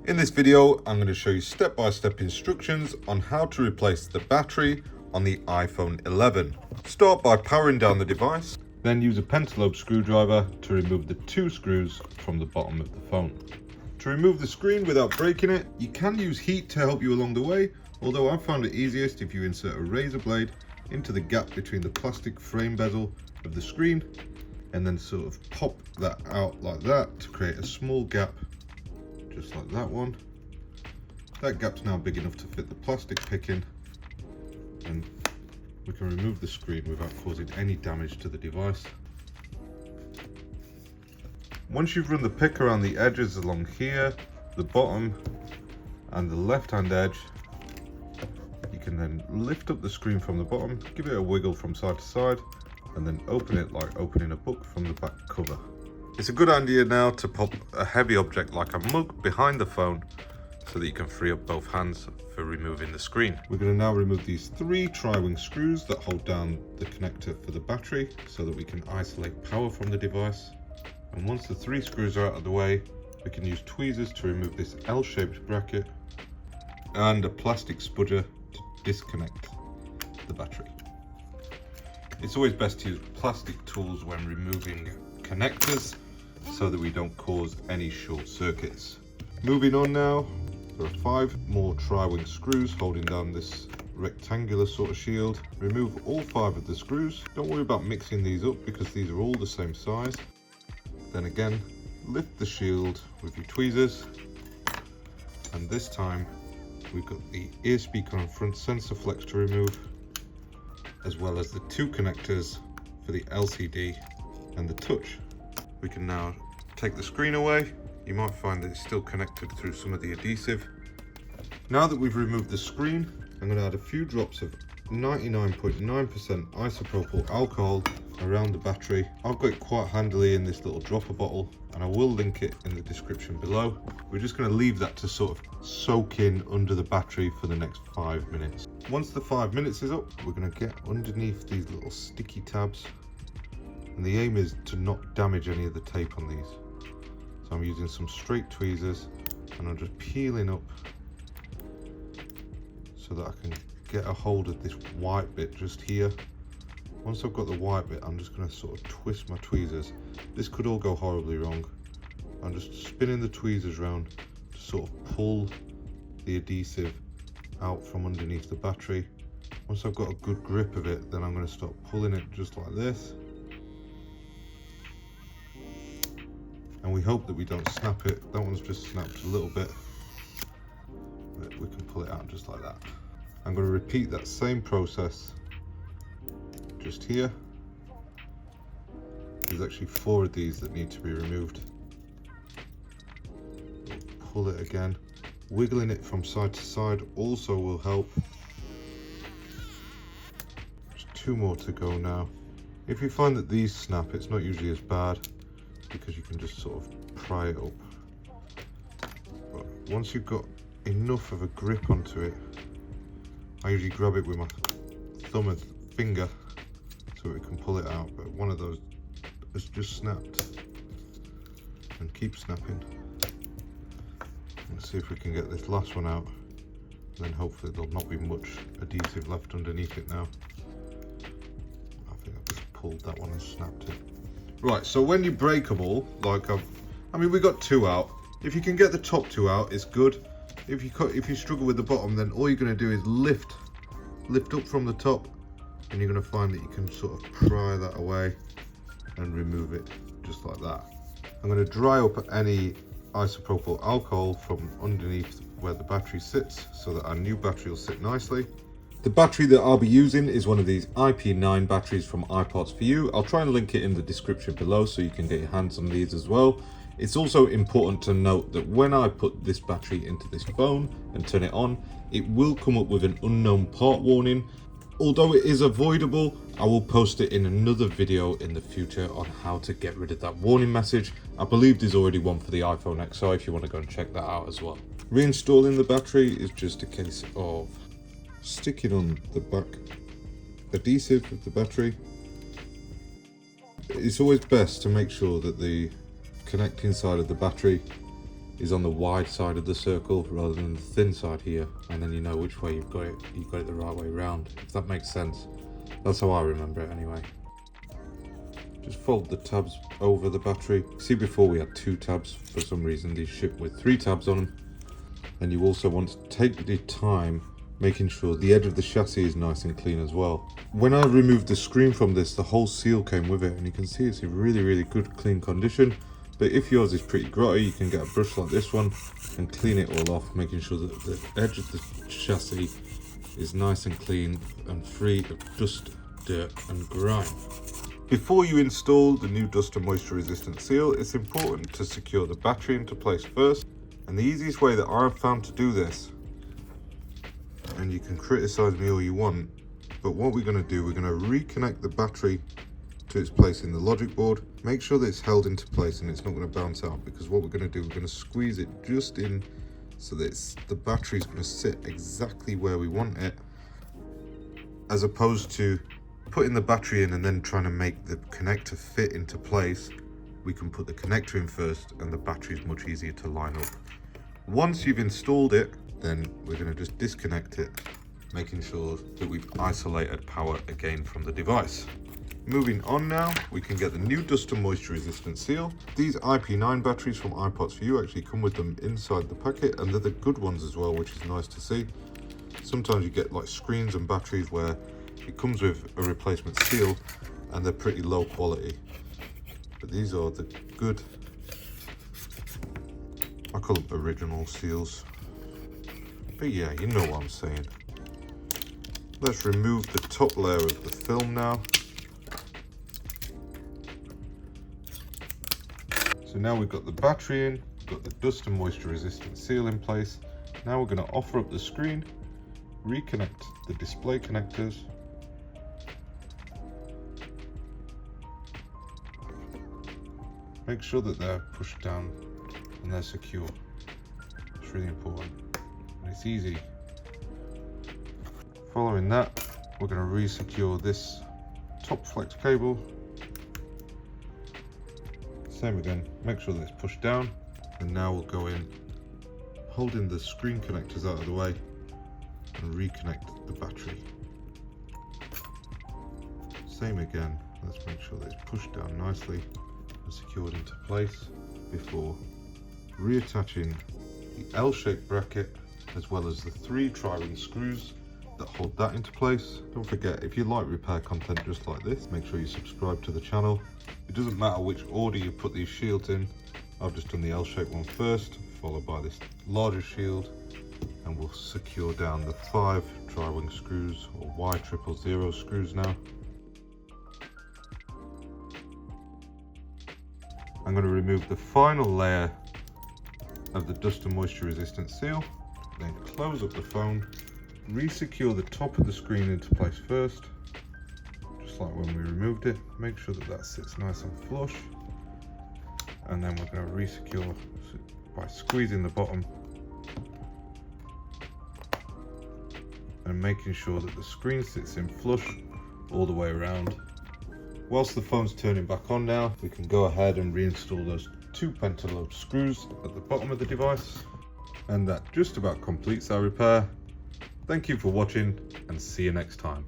In this video, I'm going to show you step-by-step instructions on how to replace the battery on the iPhone 11. Start by powering down the device, then use a pentalobe screwdriver to remove the 2 screws from the bottom of the phone. To remove the screen without breaking it, you can use heat to help you along the way, although I found it easiest if you insert a razor blade into the gap between the plastic frame bezel of the screen and then sort of pop that out like that to create a small gap, just like that one. That gap's now big enough to fit the plastic picking, and we can remove the screen without causing any damage to the device. Once you've run the pick around the edges along here, the bottom and the left hand edge, you can then lift up the screen from the bottom, give it a wiggle from side to side, and then open it like opening a book from the back cover. It's a good idea now to pop a heavy object like a mug behind the phone so that you can free up both hands for removing the screen. We're going to now remove these 3 tri-wing screws that hold down the connector for the battery so that we can isolate power from the device. And once the 3 screws are out of the way, we can use tweezers to remove this L-shaped bracket and a plastic spudger to disconnect the battery. It's always best to use plastic tools when removing connectors so that we don't cause any short circuits. Moving on now, there are 5 more tri-wing screws holding down this rectangular sort of shield. Remove all 5 of the screws. Don't worry about mixing these up because these are all the same size. Then again, lift the shield with your tweezers, and this time we've got the ear speaker and front sensor flex to remove, as well as the 2 connectors for the LCD and the touch. We can now take the screen away. You might find that it's still connected through some of the adhesive. Now that we've removed the screen, I'm going to add a few drops of 99.9% isopropyl alcohol around the battery. I've got it quite handily in this little dropper bottle, and I will link it in the description below. We're just going to leave that to sort of soak in under the battery for the next 5 minutes. Once the 5 minutes is up, we're going to get underneath these little sticky tabs, and the aim is to not damage any of the tape on these. So I'm using some straight tweezers and I'm just peeling up so that I can get a hold of this white bit just here. Once I've got the white bit, I'm just going to sort of twist my tweezers. This could all go horribly wrong. I'm just spinning the tweezers around to sort of pull the adhesive out from underneath the battery. Once I've got a good grip of it, then I'm going to start pulling it just like this. And we hope that we don't snap it. That one's just snapped a little bit, but we can pull it out just like that. I'm going to repeat that same process just here. There's actually 4 of these that need to be removed. Pull it again. Wiggling it from side to side also will help. There's 2 more to go now. If you find that these snap, it's not usually as bad because you can just sort of pry it up. But once you've got enough of a grip onto it, I usually grab it with my thumb and finger so we can pull it out, but one of those has just snapped and keeps snapping. Let's see if we can get this last one out, and then hopefully there'll not be much adhesive left underneath it now. I think I've just pulled that one and snapped it. Right, so when you break them all, like we got 2 out. If you can get the top 2 out, it's good. If you struggle with the bottom, then all you're going to do is lift up from the top, and you're going to find that you can sort of pry that away and remove it just like that. I'm going to dry up any isopropyl alcohol from underneath where the battery sits so that our new battery will sit nicely. The battery that I'll be using is one of these IP9 batteries from iPods for You. I'll try and link it in the description below so you can get your hands on these as well. It's also important to note that when I put this battery into this phone and turn it on, it will come up with an unknown part warning. Although it is avoidable, I will post it in another video in the future on how to get rid of that warning message. I believe there's already one for the iPhone XR if you want to go and check that out as well. Reinstalling the battery is just a case of sticking on the back adhesive of the battery. It's always best to make sure that the connecting side of the battery is on the wide side of the circle rather than the thin side here, and then you know which way you've got it the right way round, if that makes sense. That's how I remember it anyway. Just fold the tabs over the battery. See, before we had 2 tabs, for some reason these ship with 3 tabs on them. And you also want to take the time making sure the edge of the chassis is nice and clean as well. When I removed the screen from this, the whole seal came with it, and you can see it's in really good clean condition. But if yours is pretty grotty, you can get a brush like this one and clean it all off, making sure that the edge of the chassis is nice and clean and free of dust, dirt and grime. Before you install the new dust and moisture resistant seal, it's important to secure the battery into place first. And the easiest way that I've found to do this, and you can criticize me all you want, but what we're going to do, we're going to reconnect the battery to its place in the logic board. Make sure that it's held into place and it's not going to bounce out, because what we're going to do, we're going to squeeze it just in so that the battery's going to sit exactly where we want it, as opposed to putting the battery in and then trying to make the connector fit into place. We can put the connector in first and the battery is much easier to line up. Once you've installed it, then we're going to just disconnect it, making sure that we've isolated power again from the device. Moving on now, we can get the new dust and moisture resistant seal. These IP9 batteries from iPods for You actually come with them inside the packet, and they're the good ones as well, which is nice to see. Sometimes you get like screens and batteries where it comes with a replacement seal and they're pretty low quality. But these are the good, I call them original seals. But yeah, you know what I'm saying. Let's remove the top layer of the film now. So now we've got the battery in, we've got the dust and moisture resistant seal in place. Now we're going to offer up the screen, reconnect the display connectors. Make sure that they're pushed down and they're secure. It's really important. And it's easy. Following that, we're going to re-secure this top flex cable. Same again, make sure that it's pushed down, and now we'll go in holding the screen connectors out of the way and reconnect the battery. Same again, let's make sure that it's pushed down nicely and secured into place before reattaching the L-shaped bracket as well as the 3 tri-ring screws that hold that into place. Don't forget, if you like repair content just like this, make sure you subscribe to the channel. It doesn't matter which order you put these shields in. I've just done the L-shaped one first, followed by this larger shield, and we'll secure down the 5 tri-wing screws, or Y000 screws now. I'm going to remove the final layer of the dust and moisture resistant seal, then close up the phone, re-secure the top of the screen into place first, just like when we removed it. Make sure that that sits nice and flush, and then we're going to re-secure by squeezing the bottom and making sure that the screen sits in flush all the way around. Whilst the phone's turning back on now, we can go ahead and reinstall those 2 pentalobe screws at the bottom of the device, and that just about completes our repair. Thank you for watching, and see you next time.